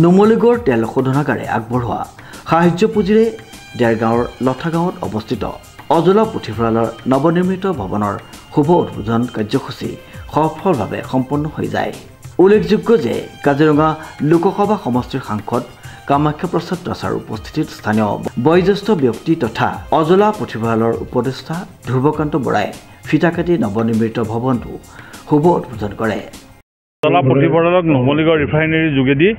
নুমলীগড় তেল শোধনাগাৰে আগবঢ়োৱা সাহায্য পুঁজিৰে দেৰগাঁৱৰ লঠাগাঁৱত অৱস্থিত অজলা পুথিভঁৰালৰ নৱনিৰ্মিত ভৱনৰ শুভ উদ্বোধন কাৰ্যসূচী সফলভাৱে সম্পন্ন হৈ যায়। উল্লেখযোগ্য যে কাজিৰঙা লোকসভা সমষ্টিৰ সাংসদ কামাখ্যা প্ৰসাদ দাসৰ উপস্থিতিত স্থানীয় বয়োজ্যেষ্ঠ ব্যক্তি তথা অজলা পুথিভঁৰালৰ উপদেষ্টা ধ্ৰুৱকান্ত বৰাই ফিতা কাটি নৱনিৰ্মিত ভৱনটো শুভ উদ্বোধন কৰে। অজলা পুথিভঁৰালক নুমলীগড় ৰিফাইনেৰীৰ যোগেদি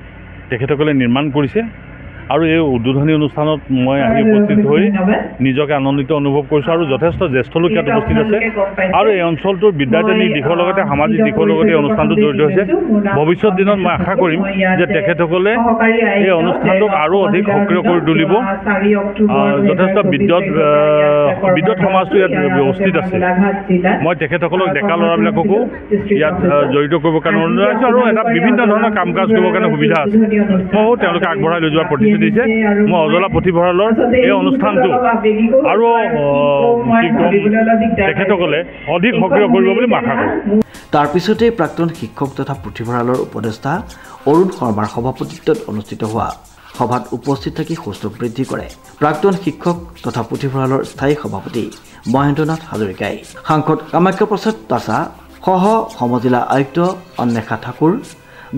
তেখেতসকলে নিৰ্মাণ কৰিছে আৰু এই উদ্বোধনী অনুষ্ঠানত মই আহি উপস্থিত হৈ নিজকে আনন্দিত অনুভৱ কৰিছোঁ আৰু যথেষ্ট জ্যেষ্ঠ লোক ইয়াত উপস্থিত আছে আৰু এই অঞ্চলটোৰ বিদ্যাৰ্থী দিশৰ লগতে সামাজিক দিশৰ লগতে এই অনুষ্ঠানটো জড়িত হৈছে। ভৱিষ্যত দিনত মই আশা কৰিম যে তেখেতসকলে এই অনুষ্ঠানটোক আৰু অধিক সক্ৰিয় কৰি তুলিব। যথেষ্ট বিদ্যুৎ সমাজটো ইয়াত উপস্থিত আছে। মই তেখেতসকলক ডেকা ল'ৰাবিলাককো ইয়াত জড়িত কৰিবৰ কাৰণে অনুৰোধ জনাইছোঁ আৰু এটা বিভিন্ন ধৰণৰ কাম কাজ কৰিবৰ কাৰণে সুবিধা আছে। ময়ো তেওঁলোকে আগবঢ়াই লৈ যোৱাৰ প্ৰতিশ্ৰুতি দিছে। মই অজলা পুথিভঁৰালৰ এই অনুষ্ঠানটো আৰু তেখেতসকলে অধিক সক্ৰিয় কৰিব বুলি মই আশা কৰোঁ। তাৰ পিছতে প্ৰাক্তন শিক্ষক তথা পুথিভঁৰালৰ উপদেষ্টা অৰুণ শৰ্মাৰ সভাপতিত্বত অনুষ্ঠিত হোৱা সভাত উপস্থিত থাকি সুযোগ বৃদ্ধি কৰে প্ৰাক্তন শিক্ষক তথা পুথিভঁৰালৰ স্থায়ী সভাপতি মহেন্দ্ৰনাথ হাজৰিকাই। সাংসদ কামাখ্যা প্ৰসাদ দাসা সহ সমজিলা আয়ুক্ত অন্বেষা ঠাকুৰ,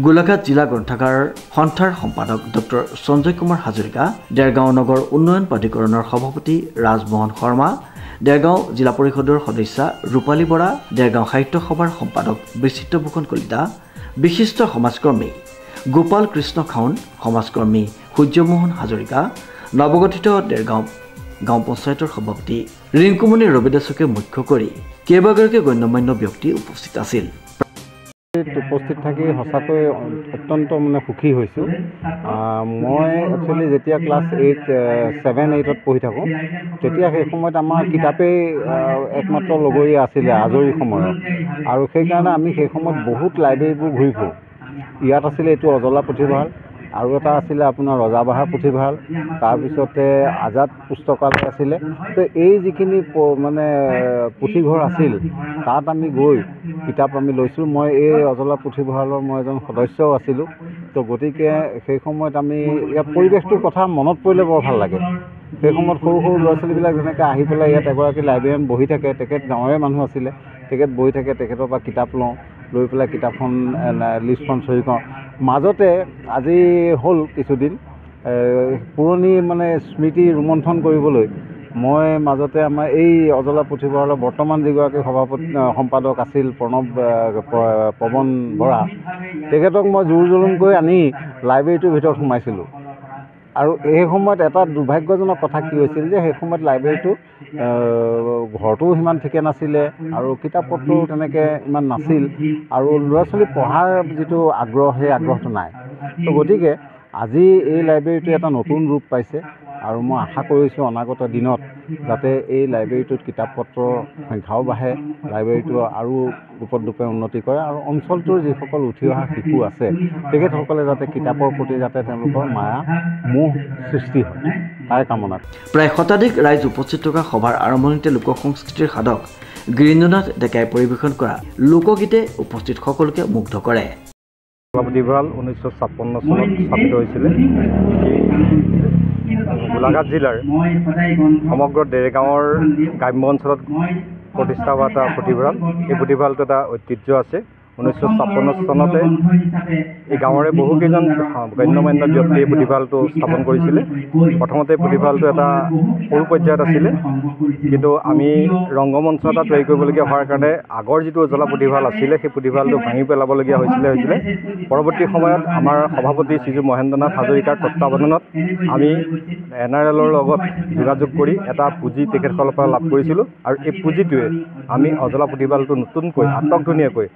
গোলাঘাট জিলা গ্ৰন্থাগাৰ সন্থাৰ সম্পাদক ডক্টৰ সঞ্জয় কুমাৰ হাজৰিকা, দেৰগাঁও নগৰ উন্নয়ন প্ৰাধিকৰণৰ সভাপতি ৰাজমোহন শৰ্মা, দেৰগাঁও জিলা পৰিষদৰ সদস্যা ৰূপালী বৰা, দেৰগাঁও সাহিত্য সভাৰ সম্পাদক বিচিত্ৰভূষণ কলিতা, বিশিষ্ট সমাজকৰ্মী গোপাল কৃষ্ণ খাউন, সমাজকৰ্মী সূৰ্যমোহন হাজৰিকা, নৱগঠিত দেৰগাঁও গাঁও পঞ্চায়তৰ সভাপতি ৰিংকুমণি ৰবি দাসকে মুখ্য কৰি কেইবাগৰাকী গণ্যমান্য ব্যক্তি উপস্থিত আছিল। উপস্থিত থাকি সঁচাকৈ অত্যন্ত সুখী হৈছোঁ। মই একচুৱেলি যেতিয়া ক্লাছ 7-8ত পঢ়ি থাকোঁ তেতিয়া সেই সময়ত আমাৰ কিতাপেই একমাত্ৰ লগৰীয়া আছিলে আজৰি সময়ত আৰু সেইকাৰণে আমি সেই সময়ত বহুত লাইব্ৰেৰীবোৰ ঘূৰি ফুৰোঁ। ইয়াত আছিলে এইটো অজলা পুথিভঁৰাল আৰু এটা আছিলে আপোনাৰ ৰজাবাহাৰ পুথিভঁৰাল, তাৰপিছতে আজাদ পুস্তকালয় আছিলে। তো এই যিখিনি পুথিঘৰ আছিল তাত আমি গৈ কিতাপ আমি লৈছিলোঁ। মই এই অজলা পুথিভঁৰালৰ মই এজন সদস্যও আছিলোঁ। তো গতিকে সেই সময়ত আমি ইয়াত পৰিৱেশটোৰ কথা মনত পৰিলে বৰ ভাল লাগে। সেই সময়ত সৰু সৰু ল'ৰা ছোৱালীবিলাক যেনেকৈ আহি পেলাই ইয়াত এগৰাকী লাইব্ৰেৰীয়ান বহি থাকে, তেখেত গাঁৱৰে মানুহ আছিলে, তেখেত বহি থাকে, তেখেতৰ পৰা কিতাপ লওঁ, লৈ পেলাই কিতাপখন লিষ্টখন চহী কৰোঁ। মাজতে আজি হ'ল কিছুদিন পুৰণি স্মৃতি ৰোমন্থন কৰিবলৈ মই মাজতে আমাৰ এই অজলা পুথিভঁৰালৰ বৰ্তমান যিগৰাকী সম্পাদক আছিল পৱন বৰা, তেখেতক মই জোৰ জুলুমকৈ আনি লাইব্ৰেৰীটোৰ ভিতৰত সোমাইছিলোঁ। আৰু এই সময়ত এটা দুৰ্ভাগ্যজনক কথা কি হৈছিল যে সেই সময়ত লাইব্ৰেৰীটো ঘৰটোও সিমান ঠিকে নাছিলে আৰু কিতাপ পত্ৰও তেনেকৈ ইমান নাছিল আৰু ল'ৰা ছোৱালী পঢ়াৰ যিটো আগ্ৰহ সেই আগ্ৰহটো নাই। তো গতিকে আজি এই লাইব্ৰেৰীটো এটা নতুন ৰূপ পাইছে আৰু মই আশা কৰিছোঁ অনাগত দিনত যাতে এই লাইব্ৰেৰীটোত কিতাপ পত্ৰৰ সংখ্যাও বাঢ়ে, লাইব্ৰেৰীটো আৰু ৰূপে উন্নতি কৰে আৰু অঞ্চলটোৰ যিসকল উঠি অহা শিশু আছে তেখেতসকলে যাতে কিতাপৰ প্ৰতি যাতে তেওঁলোকৰ মায়া মোহ সৃষ্টি হয় তাৰ কামনাত। প্ৰায় শতাধিক ৰাইজ উপস্থিত থকা সভাৰ আৰম্ভণিতে লোক সংস্কৃতিৰ সাধক গিৰীন্দ্ৰনাথ ডেকাই পৰিৱেশন কৰা লোকগীতে উপস্থিত সকলোকে মুগ্ধ কৰে। পুথিভঁৰাল 1956 চনত স্থাপিত হৈছিলে। গোলাঘাট জিলাৰ সমগ্ৰ দেৰগাঁৱৰ গ্ৰাম্য অঞ্চলত প্ৰতিষ্ঠা হোৱা এটা পুথিভঁৰাল। এই পুথিভঁৰালটো এটা ঐতিহ্য আছে। 1956 চনতে এই গাঁৱৰে বহুকেইজন গণ্যমান্য ব্যক্তিয়ে এই পুথিভঁৰালটো স্থাপন কৰিছিলে। প্ৰথমতে পুথিভঁৰালটো এটা সৰু পৰ্যায়ত আছিলে, কিন্তু আমি ৰংগমঞ্চ এটা তৈয়াৰ কৰিবলগীয়া হোৱাৰ কাৰণে আগৰ যিটো অজলা পুথিভঁৰাল আছিলে সেই পুথিভঁৰালটো ভাঙি পেলাবলগীয়া হৈছিলে। পৰৱৰ্তী সময়ত আমাৰ সভাপতি শ্ৰীযুত মহেন্দ্ৰনাথ হাজৰিকাৰ তত্বাৱধানত আমি NRLৰ লগত যোগাযোগ কৰি এটা পুঁজি তেখেতসকলৰ পৰা লাভ কৰিছিলোঁ আৰু এই পুঁজিটোৱে আমি অজলা পুথিভঁৰালটো নতুনকৈ আটকধুনীয়াকৈ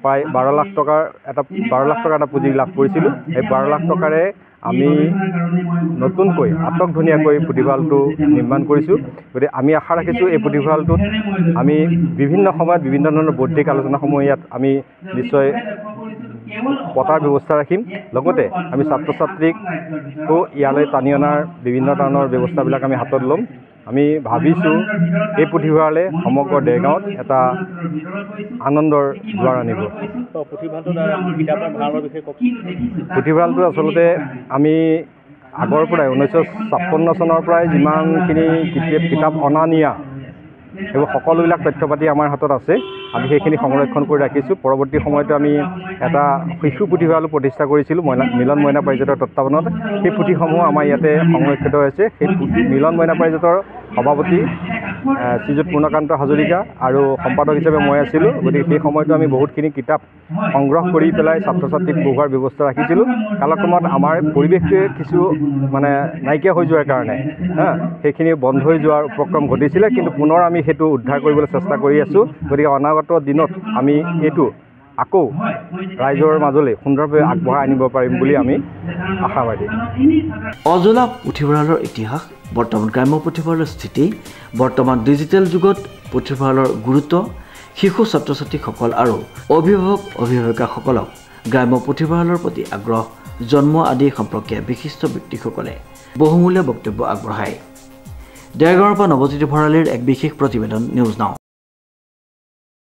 প্ৰায় 12 লাখ টকাৰ এটা পুঁজি লাভ কৰিছিলোঁ। এই 12 লাখ টকাৰে আমি নতুনকৈ আটকধুনীয়াকৈ পুথিভঁৰালটো নিৰ্মাণ কৰিছোঁ। গতিকে আমি আশা ৰাখিছোঁ এই পুথিভঁৰালটোত আমি বিভিন্ন সময়ত বিভিন্ন ধৰণৰ বৌদ্ধিক আলোচনাসমূহ ইয়াত আমি নিশ্চয় পতাৰ ব্যৱস্থা ৰাখিম। লগতে আমি ছাত্ৰ ছাত্ৰীকো ইয়ালৈ টানি অনাৰ বিভিন্ন ধৰণৰ ব্যৱস্থাবিলাক আমি হাতত ল'ম। আমি ভাবিছোঁ এই পুথিভঁৰালে সমগ্ৰ দেৰগাঁৱত এটা আনন্দৰ জোৱাৰ আনিব। পুথিভঁৰালটো আচলতে আমি আগৰ পৰাই 1956 চনৰ পৰাই যিমানখিনি কিতাপ অনা নিয়া এইবোৰ সকলোবিলাক তথ্য পাতি আমাৰ হাতত আছে। আমি সেইখিনি সংৰক্ষণ কৰি ৰাখিছোঁ। পৰৱৰ্তী সময়তো আমি এটা শিশু পুথিভঁৰালো প্ৰতিষ্ঠা কৰিছিলোঁ মিলন মইনা পাৰিজাতৰ তত্বাৱধানত। সেই পুথিসমূহ আমাৰ ইয়াতে সংৰক্ষিত হৈছে। সেই মিলন মইনা পাৰিজাতৰ সভাপতি শ্ৰীযুত পূৰ্ণকান্ত হাজৰিকা আৰু সম্পাদক হিচাপে মই আছিলোঁ। গতিকে সেই সময়তো আমি বহুতখিনি কিতাপ সংগ্ৰহ কৰি পেলাই ছাত্ৰ ছাত্ৰীক পঢ়োৱাৰ ব্যৱস্থা ৰাখিছিলোঁ। কালক্ৰমত আমাৰ পৰিৱেশটোৱে কিছু মানে নাইকিয়া হৈ যোৱাৰ কাৰণে সেইখিনি বন্ধ হৈ যোৱাৰ উপক্ৰম ঘটিছিলে, কিন্তু পুনৰ আমি সেইটো উদ্ধাৰ কৰিবলৈ চেষ্টা কৰি আছোঁ। গতিকে অনাগত দিনত আমি এইটো আকৌ ৰাইজৰ মাজলৈ সুন্দৰভাৱে আগবঢ়াই আনিব পাৰিম বুলি আমি আশাবাদী। অজলা পুথিভঁৰালৰ ইতিহাস, বৰ্তমান গ্ৰাম্য পুথিভঁৰালৰ স্থিতি, বৰ্তমান ডিজিটেল যুগত পুথিভঁৰালৰ গুৰুত্ব, শিশু ছাত্ৰ ছাত্ৰীসকল আৰু অভিভাৱিকাসকলক গ্ৰাম্য পুথিভঁৰালৰ প্ৰতি আগ্ৰহ জন্ম আদি সম্পৰ্কে বিশিষ্ট ব্যক্তিসকলে বহুমূলীয়া বক্তব্য আগবঢ়ায়। দেৰগাঁৱৰ পৰা নৱজ্যোতি ভঁৰালীৰ এক বিশেষ প্ৰতিবেদন, নিউজ নাও।